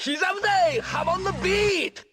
Shizamune, hop on the beat!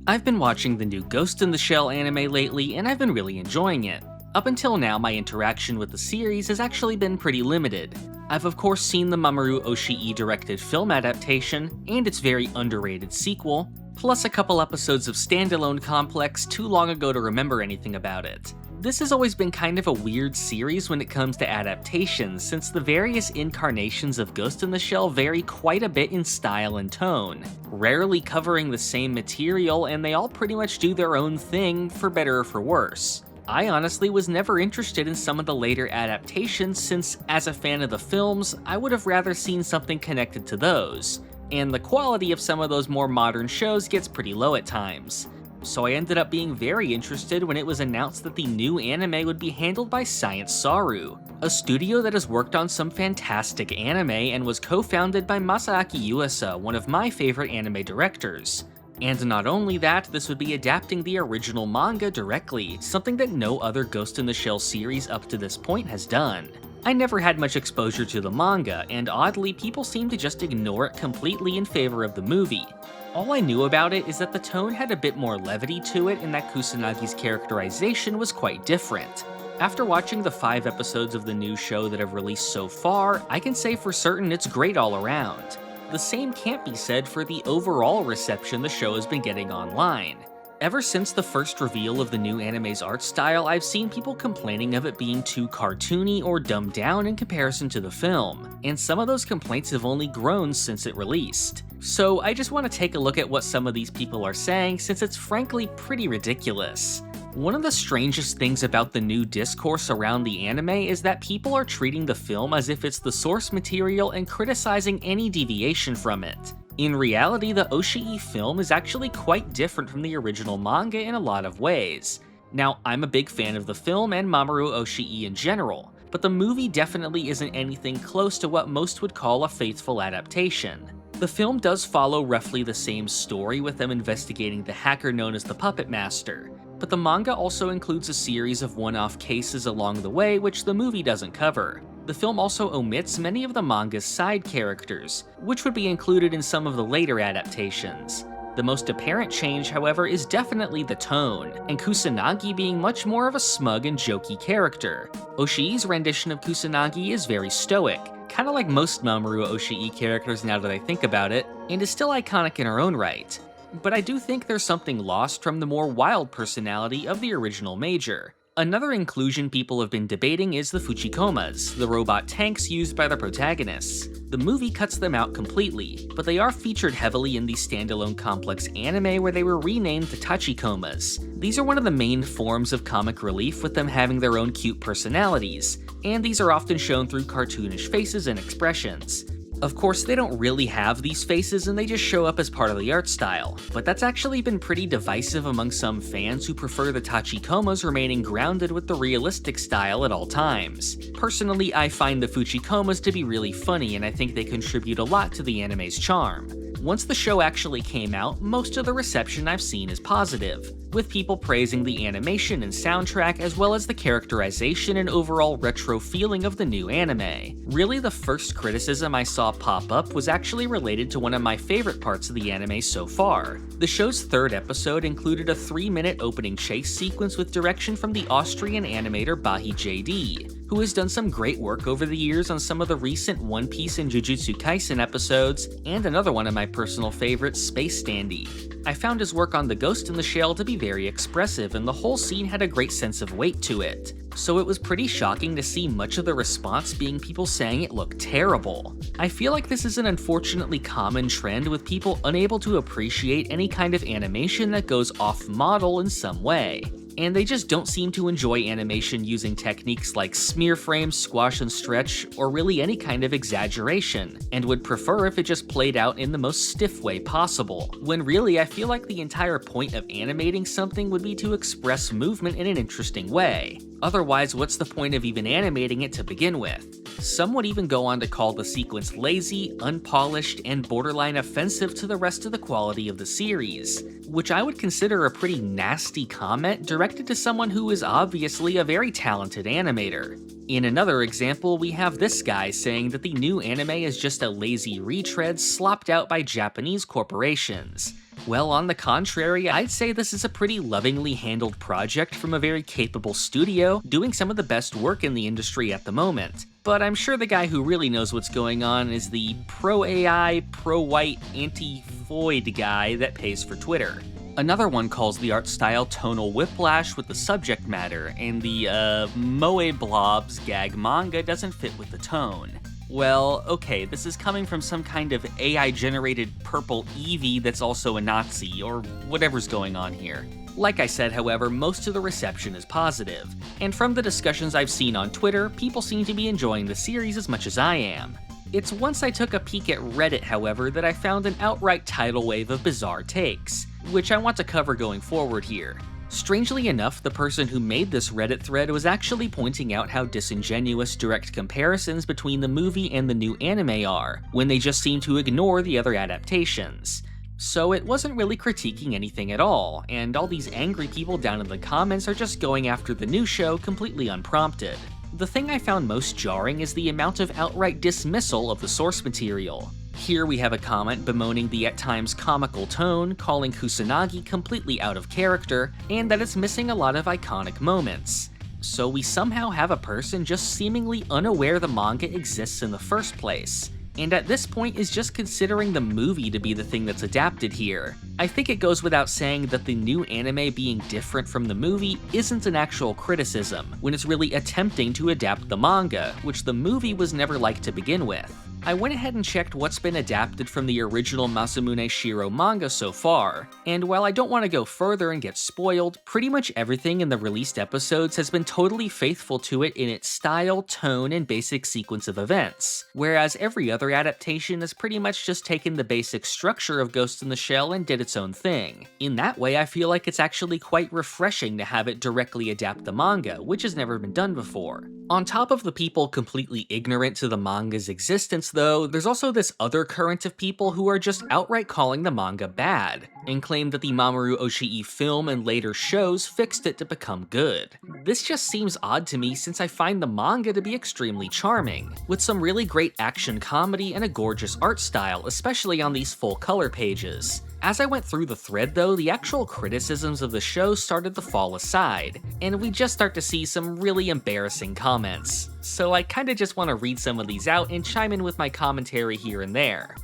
I've been watching the new Ghost in the Shell anime lately, and I've been really enjoying it. Up until now, my interaction with the series has actually been pretty limited. I've of course seen the Mamoru Oshii directed film adaptation, and its very underrated sequel, plus a couple episodes of Standalone Complex too long ago to remember anything about it. This has always been kind of a weird series when it comes to adaptations, since the various incarnations of Ghost in the Shell vary quite a bit in style and tone, rarely covering the same material, and they all pretty much do their own thing, for better or for worse. I honestly was never interested in some of the later adaptations since, as a fan of the films, I would have rather seen something connected to those, and the quality of some of those more modern shows gets pretty low at times. So I ended up being very interested when it was announced that the new anime would be handled by Science Saru, a studio that has worked on some fantastic anime and was co-founded by Masaaki Yuasa, one of my favorite anime directors. And not only that, this would be adapting the original manga directly, something that no other Ghost in the Shell series up to this point has done. I never had much exposure to the manga, and oddly, people seem to just ignore it completely in favor of the movie. All I knew about it is that the tone had a bit more levity to it and that Kusanagi's characterization was quite different. After watching the 5 episodes of the new show that have released so far, I can say for certain it's great all around. The same can't be said for the overall reception the show has been getting online. Ever since the first reveal of the new anime's art style, I've seen people complaining of it being too cartoony or dumbed down in comparison to the film, and some of those complaints have only grown since it released. So I just want to take a look at what some of these people are saying, since it's frankly pretty ridiculous. One of the strangest things about the new discourse around the anime is that people are treating the film as if it's the source material and criticizing any deviation from it. In reality, the Oshii film is actually quite different from the original manga in a lot of ways. Now, I'm a big fan of the film and Mamoru Oshii in general, but the movie definitely isn't anything close to what most would call a faithful adaptation. The film does follow roughly the same story, with them investigating the hacker known as the Puppet Master, but the manga also includes a series of one-off cases along the way which the movie doesn't cover. The film also omits many of the manga's side characters, which would be included in some of the later adaptations. The most apparent change, however, is definitely the tone, and Kusanagi being much more of a smug and jokey character. Oshii's rendition of Kusanagi is very stoic, kinda like most Mamoru Oshii characters now that I think about it, and is still iconic in her own right. But I do think there's something lost from the more wild personality of the original Major. Another inclusion people have been debating is the Fuchikomas, the robot tanks used by the protagonists. The movie cuts them out completely, but they are featured heavily in the Standalone Complex anime where they were renamed the Tachikomas. These are one of the main forms of comic relief, with them having their own cute personalities, and these are often shown through cartoonish faces and expressions. Of course, they don't really have these faces and they just show up as part of the art style, but that's actually been pretty divisive among some fans who prefer the Tachikomas remaining grounded with the realistic style at all times. Personally, I find the Fuchikomas to be really funny, and I think they contribute a lot to the anime's charm. Once the show actually came out, most of the reception I've seen is positive, with people praising the animation and soundtrack as well as the characterization and overall retro feeling of the new anime. Really, the first criticism I saw pop up was actually related to one of my favorite parts of the anime so far. The show's 3rd episode included a 3-minute opening chase sequence with direction from the Austrian animator Bahi JD, who has done some great work over the years on some of the recent One Piece and Jujutsu Kaisen episodes, and another one of my personal favorites, Space Dandy. I found his work on the Ghost in the Shell to be very expressive, and the whole scene had a great sense of weight to it. So it was pretty shocking to see much of the response being people saying it looked terrible. I feel like this is an unfortunately common trend, with people unable to appreciate any kind of animation that goes off-model in some way. And they just don't seem to enjoy animation using techniques like smear frames, squash and stretch, or really any kind of exaggeration, and would prefer if it just played out in the most stiff way possible, when really I feel like the entire point of animating something would be to express movement in an interesting way. Otherwise, what's the point of even animating it to begin with? Some would even go on to call the sequence lazy, unpolished, and borderline offensive to the rest of the quality of the series, which I would consider a pretty nasty comment directed to someone who is obviously a very talented animator. In another example, we have this guy saying that the new anime is just a lazy retread slopped out by Japanese corporations. Well, on the contrary, I'd say this is a pretty lovingly handled project from a very capable studio, doing some of the best work in the industry at the moment. But I'm sure the guy who really knows what's going on is the pro-AI, pro-white, anti-Floyd guy that pays for Twitter. Another one calls the art style tonal whiplash with the subject matter, and the Moe Blobs gag manga doesn't fit with the tone. Well, okay, this is coming from some kind of AI-generated purple Eevee that's also a Nazi, or whatever's going on here. Like I said, however, most of the reception is positive, and from the discussions I've seen on Twitter, people seem to be enjoying the series as much as I am. It's once I took a peek at Reddit, however, that I found an outright tidal wave of bizarre takes, which I want to cover going forward here. Strangely enough, the person who made this Reddit thread was actually pointing out how disingenuous direct comparisons between the movie and the new anime are, when they just seem to ignore the other adaptations. So it wasn't really critiquing anything at all, and all these angry people down in the comments are just going after the new show completely unprompted. The thing I found most jarring is the amount of outright dismissal of the source material. Here we have a comment bemoaning the at times comical tone, calling Kusanagi completely out of character, and that it's missing a lot of iconic moments. So we somehow have a person just seemingly unaware the manga exists in the first place, and at this point is just considering the movie to be the thing that's adapted here. I think it goes without saying that the new anime being different from the movie isn't an actual criticism, when it's really attempting to adapt the manga, which the movie was never like to begin with. I went ahead and checked what's been adapted from the original Masamune Shiro manga so far, and while I don't want to go further and get spoiled, pretty much everything in the released episodes has been totally faithful to it in its style, tone, and basic sequence of events, whereas every other adaptation has pretty much just taken the basic structure of Ghost in the Shell and did its own thing. In that way, I feel like it's actually quite refreshing to have it directly adapt the manga, which has never been done before. On top of the people completely ignorant to the manga's existence though, there's also this other current of people who are just outright calling the manga bad, and claim that the Mamoru Oshii film and later shows fixed it to become good. This just seems odd to me since I find the manga to be extremely charming, with some really great action comedy and a gorgeous art style, especially on these full color pages. As I went through the thread though, the actual criticisms of the show started to fall aside, and we just start to see some really embarrassing comments. So I kinda just want to read some of these out and chime in with my commentary here and there.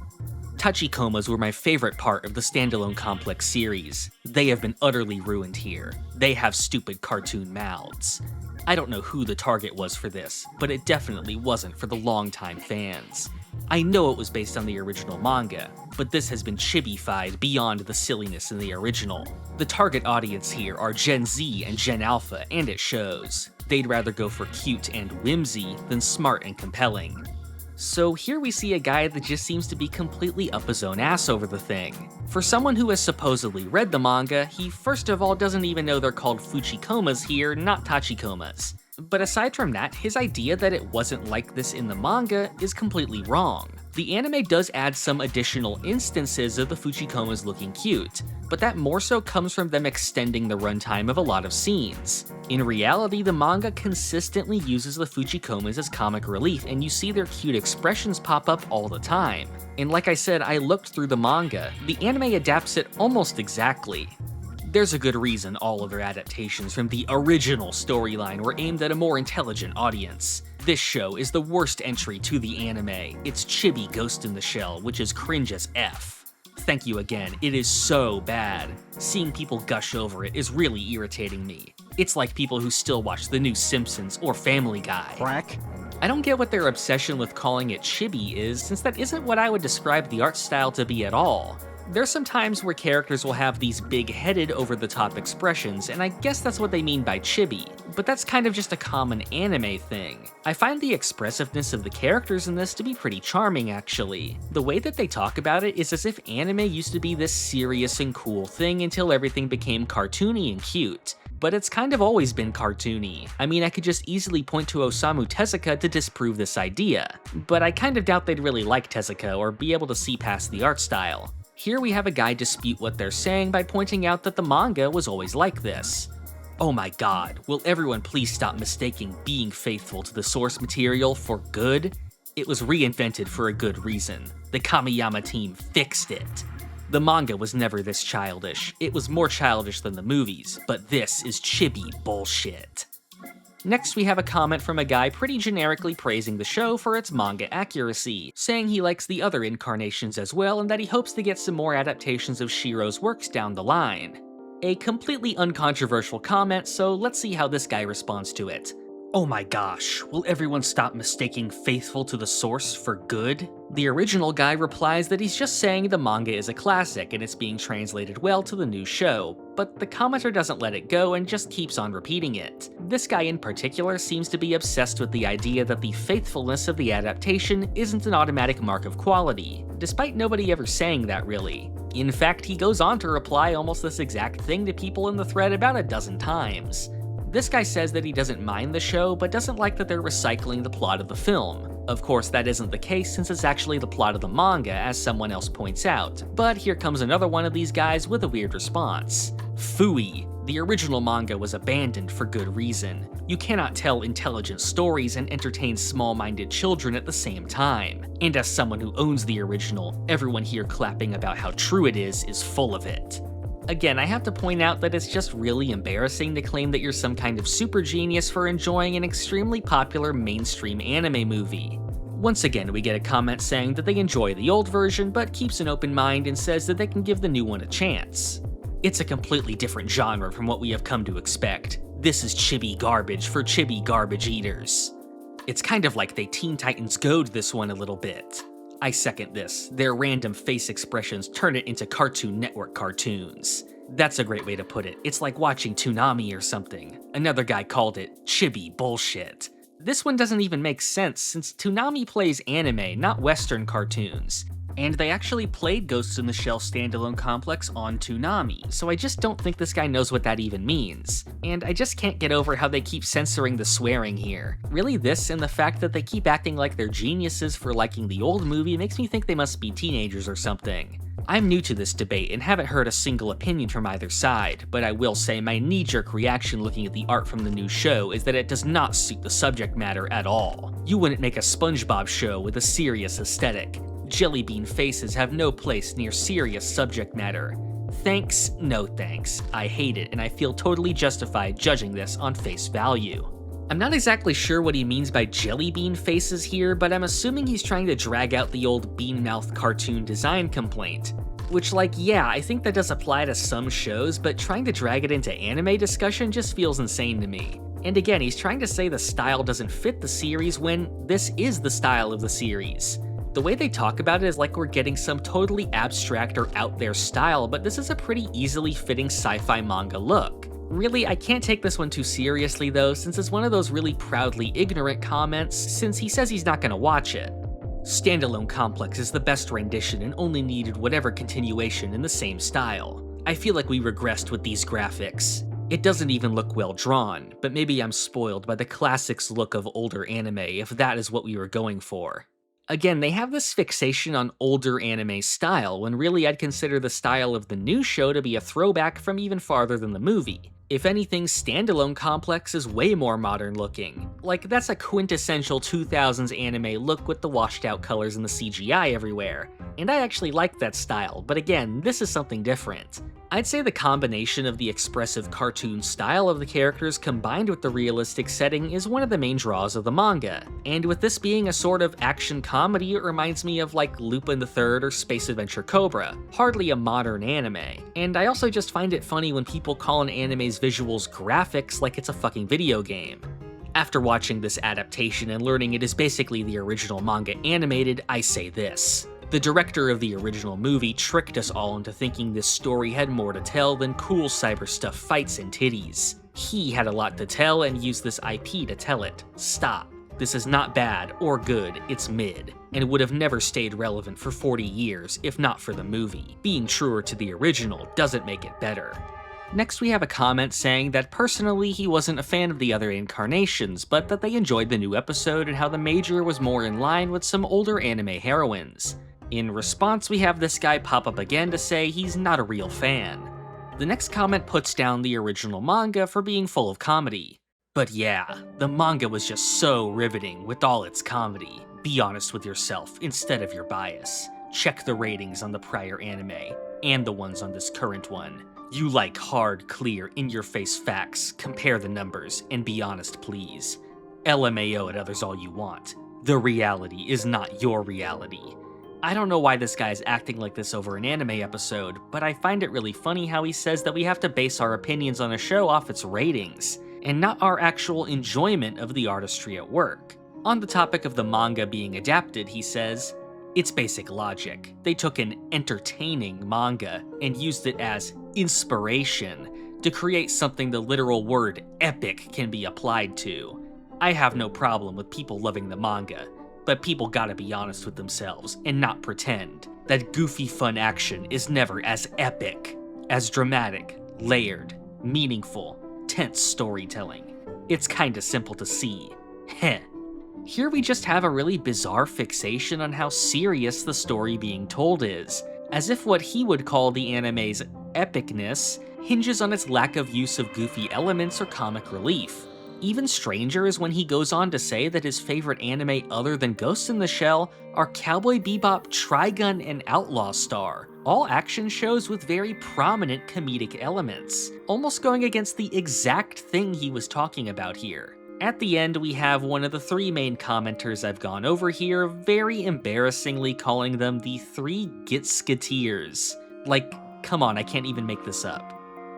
Tachikomas were my favorite part of the standalone complex series. They have been utterly ruined here. They have stupid cartoon mouths. I don't know who the target was for this, but it definitely wasn't for the longtime fans. I know it was based on the original manga, but this has been chibi-fied beyond the silliness in the original. The target audience here are Gen Z and Gen Alpha, and it shows. They'd rather go for cute and whimsy than smart and compelling. So here we see a guy that just seems to be completely up his own ass over the thing. For someone who has supposedly read the manga, he first of all doesn't even know they're called Fuchikomas here, not Tachikomas. But aside from that, his idea that it wasn't like this in the manga is completely wrong. The anime does add some additional instances of the Fuchikomas looking cute, but that more so comes from them extending the runtime of a lot of scenes. In reality, the manga consistently uses the Fuchikomas as comic relief, and you see their cute expressions pop up all the time. And like I said, I looked through the manga. The anime adapts it almost exactly. There's a good reason all of their adaptations from the original storyline were aimed at a more intelligent audience. This show is the worst entry to the anime. It's chibi Ghost in the Shell, which is cringe as F. Thank you again, it is so bad. Seeing people gush over it is really irritating me. It's like people who still watch The New Simpsons or Family Guy. Crack. I don't get what their obsession with calling it chibi is, since that isn't what I would describe the art style to be at all. There's some times where characters will have these big-headed, over-the-top expressions, and I guess that's what they mean by chibi, but that's kind of just a common anime thing. I find the expressiveness of the characters in this to be pretty charming, actually. The way that they talk about it is as if anime used to be this serious and cool thing until everything became cartoony and cute. but it's kind of always been cartoony. I mean, I could just easily point to Osamu Tezuka to disprove this idea, but I kind of doubt they'd really like Tezuka or be able to see past the art style. Here we have a guy dispute what they're saying by pointing out that the manga was always like this. Oh my god, will everyone please stop mistaking being faithful to the source material for good? It was reinvented for a good reason. The Kamiyama team fixed it. The manga was never this childish. It was more childish than the movies, but this is chibi bullshit. Next we have a comment from a guy pretty generically praising the show for its manga accuracy, saying he likes the other incarnations as well and that he hopes to get some more adaptations of Shiro's works down the line. A completely uncontroversial comment, so let's see how this guy responds to it. Oh my gosh, will everyone stop mistaking faithful to the source for good? The original guy replies that he's just saying the manga is a classic and it's being translated well to the new show, but the commenter doesn't let it go and just keeps on repeating it. This guy in particular seems to be obsessed with the idea that the faithfulness of the adaptation isn't an automatic mark of quality, despite nobody ever saying that really. In fact, he goes on to reply almost this exact thing to people in the thread about a dozen times. This guy says that he doesn't mind the show, but doesn't like that they're recycling the plot of the film. Of course, that isn't the case since it's actually the plot of the manga, as someone else points out. But here comes another one of these guys with a weird response. Phooey. The original manga was abandoned for good reason. You cannot tell intelligent stories and entertain small-minded children at the same time. And as someone who owns the original, everyone here clapping about how true it is full of it. Again, I have to point out that it's just really embarrassing to claim that you're some kind of super genius for enjoying an extremely popular mainstream anime movie. Once again, we get a comment saying that they enjoy the old version, but keeps an open mind and says that they can give the new one a chance. It's a completely different genre from what we have come to expect. This is chibi garbage for chibi garbage eaters. It's kind of like they Teen Titans Go'd this one a little bit. I second this. Their random face expressions turn it into Cartoon Network cartoons. That's a great way to put it. It's like watching Toonami or something. Another guy called it chibi bullshit. This one doesn't even make sense since Toonami plays anime, not Western cartoons. And they actually played Ghost in the Shell standalone complex on Toonami, so I just don't think this guy knows what that even means. And I just can't get over how they keep censoring the swearing here. Really, this and the fact that they keep acting like they're geniuses for liking the old movie makes me think they must be teenagers or something. I'm new to this debate and haven't heard a single opinion from either side, but I will say my knee-jerk reaction looking at the art from the new show is that it does not suit the subject matter at all. You wouldn't make a SpongeBob show with a serious aesthetic. Jelly bean faces have no place near serious subject matter. Thanks, no thanks. I hate it, and I feel totally justified judging this on face value. I'm not exactly sure what he means by jelly bean faces here, but I'm assuming he's trying to drag out the old bean mouth cartoon design complaint. Which, like, yeah, I think that does apply to some shows, but trying to drag it into anime discussion just feels insane to me. And again, he's trying to say the style doesn't fit the series when this is the style of the series. The way they talk about it is like we're getting some totally abstract or out there style, but this is a pretty easily fitting sci-fi manga look. Really, I can't take this one too seriously though, since it's one of those really proudly ignorant comments, since he says he's not gonna watch it. Standalone Complex is the best rendition and only needed whatever continuation in the same style. I feel like we regressed with these graphics. It doesn't even look well drawn, but maybe I'm spoiled by the classics look of older anime if that is what we were going for. Again, they have this fixation on older anime style, when really I'd consider the style of the new show to be a throwback from even farther than the movie. If anything, Standalone Complex is way more modern looking. Like, that's a quintessential 2000s anime look with the washed out colors and the CGI everywhere. And I actually like that style, but again, this is something different. I'd say the combination of the expressive cartoon style of the characters combined with the realistic setting is one of the main draws of the manga. And with this being a sort of action comedy, it reminds me of like Lupin the Third or Space Adventure Cobra, hardly a modern anime. And I also just find it funny when people call an anime's visuals graphics like it's a fucking video game. After watching this adaptation and learning it is basically the original manga animated, I say this. The director of the original movie tricked us all into thinking this story had more to tell than cool cyber stuff fights and titties. He had a lot to tell and used this IP to tell it. Stop. This is not bad or good, it's mid, and would have never stayed relevant for 40 years if not for the movie. Being truer to the original doesn't make it better. Next, we have a comment saying that personally he wasn't a fan of the other incarnations, but that they enjoyed the new episode and how the Major was more in line with some older anime heroines. In response, we have this guy pop up again to say he's not a real fan. The next comment puts down the original manga for being full of comedy. But yeah, the manga was just so riveting with all its comedy. Be honest with yourself instead of your bias. Check the ratings on the prior anime, and the ones on this current one. You like hard, clear, in-your-face facts, compare the numbers, and be honest please. LMAO at others all you want. The reality is not your reality. I don't know why this guy is acting like this over an anime episode, but I find it really funny how he says that we have to base our opinions on a show off its ratings, and not our actual enjoyment of the artistry at work. On the topic of the manga being adapted, he says, "It's basic logic. They took an entertaining manga and used it as inspiration to create something the literal word epic can be applied to. I have no problem with people loving the manga, but people gotta be honest with themselves and not pretend that goofy fun action is never as epic, as dramatic, layered, meaningful, tense storytelling. It's kinda simple to see. Heh." Here we just have a really bizarre fixation on how serious the story being told is, as if what he would call the anime's epicness hinges on its lack of use of goofy elements or comic relief. Even stranger is when he goes on to say that his favorite anime other than Ghost in the Shell are Cowboy Bebop, Trigun, and Outlaw Star, all action shows with very prominent comedic elements, almost going against the exact thing he was talking about here. At the end, we have one of the three main commenters I've gone over here very embarrassingly calling them the three Gitsketeers. Like, come on, I can't even make this up.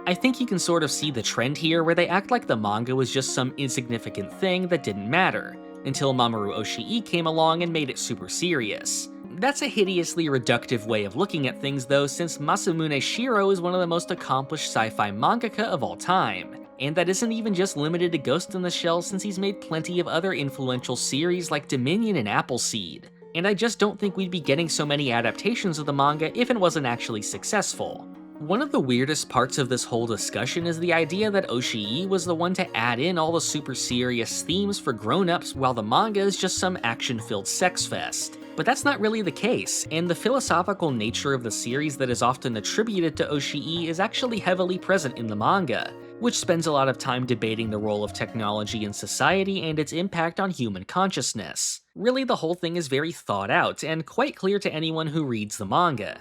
I think you can sort of see the trend here where they act like the manga was just some insignificant thing that didn't matter, until Mamoru Oshii came along and made it super serious. That's a hideously reductive way of looking at things though, since Masamune Shirow is one of the most accomplished sci-fi mangaka of all time. And that isn't even just limited to Ghost in the Shell, since he's made plenty of other influential series like Dominion and Appleseed. And I just don't think we'd be getting so many adaptations of the manga if it wasn't actually successful. One of the weirdest parts of this whole discussion is the idea that Oshii was the one to add in all the super serious themes for grown-ups while the manga is just some action-filled sex fest. But that's not really the case, and the philosophical nature of the series that is often attributed to Oshii is actually heavily present in the manga, which spends a lot of time debating the role of technology in society and its impact on human consciousness. Really, the whole thing is very thought out and quite clear to anyone who reads the manga.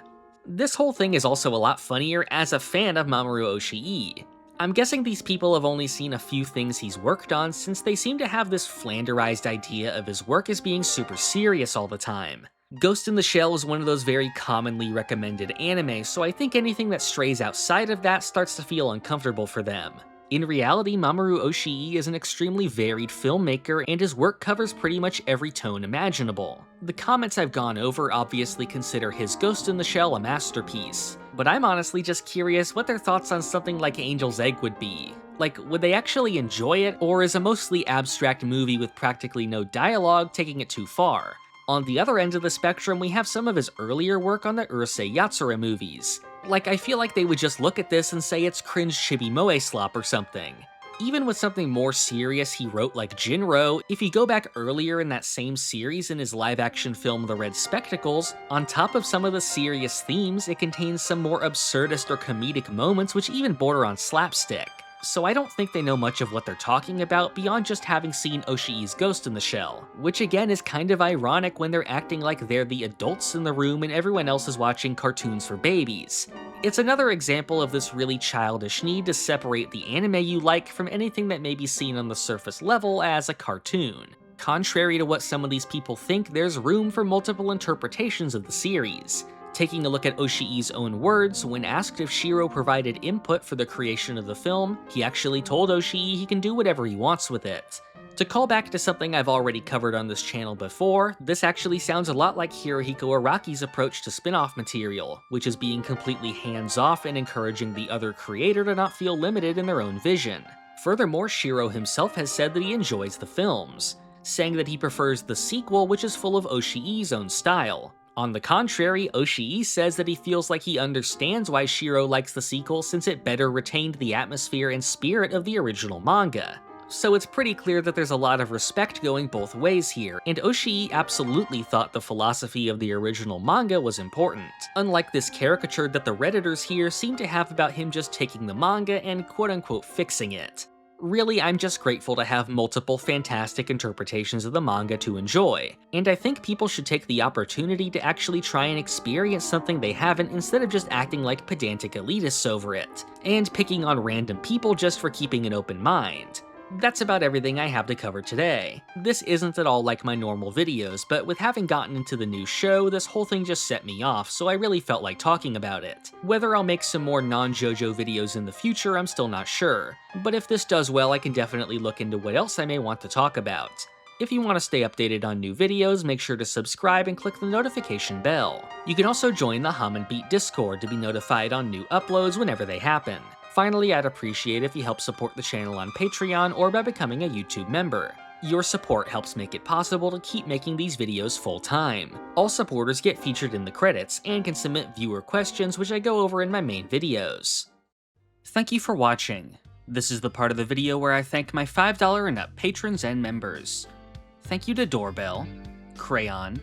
This whole thing is also a lot funnier as a fan of Mamoru Oshii. I'm guessing these people have only seen a few things he's worked on, since they seem to have this flanderized idea of his work as being super serious all the time. Ghost in the Shell is one of those very commonly recommended anime, so I think anything that strays outside of that starts to feel uncomfortable for them. In reality, Mamoru Oshii is an extremely varied filmmaker, and his work covers pretty much every tone imaginable. The comments I've gone over obviously consider his Ghost in the Shell a masterpiece, but I'm honestly just curious what their thoughts on something like Angel's Egg would be. Like, would they actually enjoy it, or is a mostly abstract movie with practically no dialogue taking it too far? On the other end of the spectrum, we have some of his earlier work on the Urusei Yatsura movies. Like, I feel like they would just look at this and say it's cringe chibi-moe slop or something. Even with something more serious he wrote like Jinro, if you go back earlier in that same series in his live-action film The Red Spectacles, on top of some of the serious themes, it contains some more absurdist or comedic moments which even border on slapstick. So I don't think they know much of what they're talking about beyond just having seen Oshii's Ghost in the Shell, which again is kind of ironic when they're acting like they're the adults in the room and everyone else is watching cartoons for babies. It's another example of this really childish need to separate the anime you like from anything that may be seen on the surface level as a cartoon. Contrary to what some of these people think, there's room for multiple interpretations of the series. Taking a look at Oshii's own words, when asked if Shiro provided input for the creation of the film, he actually told Oshii he can do whatever he wants with it. To call back to something I've already covered on this channel before, this actually sounds a lot like Hirohiko Araki's approach to spin-off material, which is being completely hands-off and encouraging the other creator to not feel limited in their own vision. Furthermore, Shiro himself has said that he enjoys the films, saying that he prefers the sequel, which is full of Oshii's own style. On the contrary, Oshii says that he feels like he understands why Shiro likes the sequel since it better retained the atmosphere and spirit of the original manga. So it's pretty clear that there's a lot of respect going both ways here, and Oshii absolutely thought the philosophy of the original manga was important, unlike this caricature that the Redditors here seem to have about him just taking the manga and quote-unquote fixing it. Really, I'm just grateful to have multiple fantastic interpretations of the manga to enjoy, and I think people should take the opportunity to actually try and experience something they haven't instead of just acting like pedantic elitists over it, and picking on random people just for keeping an open mind. That's about everything I have to cover today. This isn't at all like my normal videos, but with having gotten into the new show, this whole thing just set me off, so I really felt like talking about it. Whether I'll make some more non-JoJo videos in the future, I'm still not sure, but if this does well, I can definitely look into what else I may want to talk about. If you want to stay updated on new videos, make sure to subscribe and click the notification bell. You can also join the Hum and Beat Discord to be notified on new uploads whenever they happen. Finally, I'd appreciate if you help support the channel on Patreon or by becoming a YouTube member. Your support helps make it possible to keep making these videos full-time. All supporters get featured in the credits and can submit viewer questions which I go over in my main videos. Thank you for watching. This is the part of the video where I thank my $5 and up patrons and members. Thank you to Doorbell, Crayon,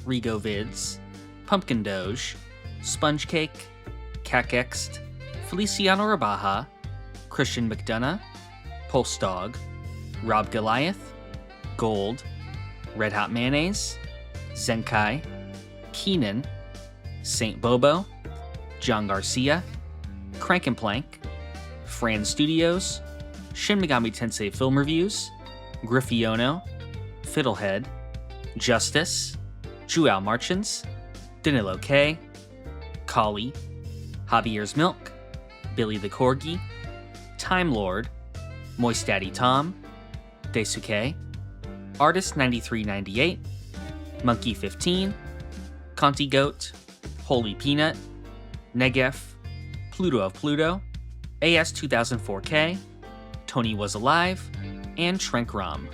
Rigo Vids, Pumpkin Doge, Sponge Cake, Cakext, Feliciano Rabaja, Christian McDonough, Pulse Dog, Rob Goliath, Gold, Red Hot Mayonnaise, Zenkai, Keenan, Saint Bobo, John Garcia, Crank and Plank, Fran Studios, Shin Megami Tensei Film Reviews, Griffiono, Fiddlehead, Justice, Joao Marchins, Danilo K, Kali, Javier's Milk, Billy the Corgi, Time Lord, Moist Daddy Tom, Daisuke, Artist 9398, Monkey 15, Conti Goat, Holy Peanut, Negef, Pluto of Pluto, AS 2004K, Tony Was Alive, and Shrenkrom.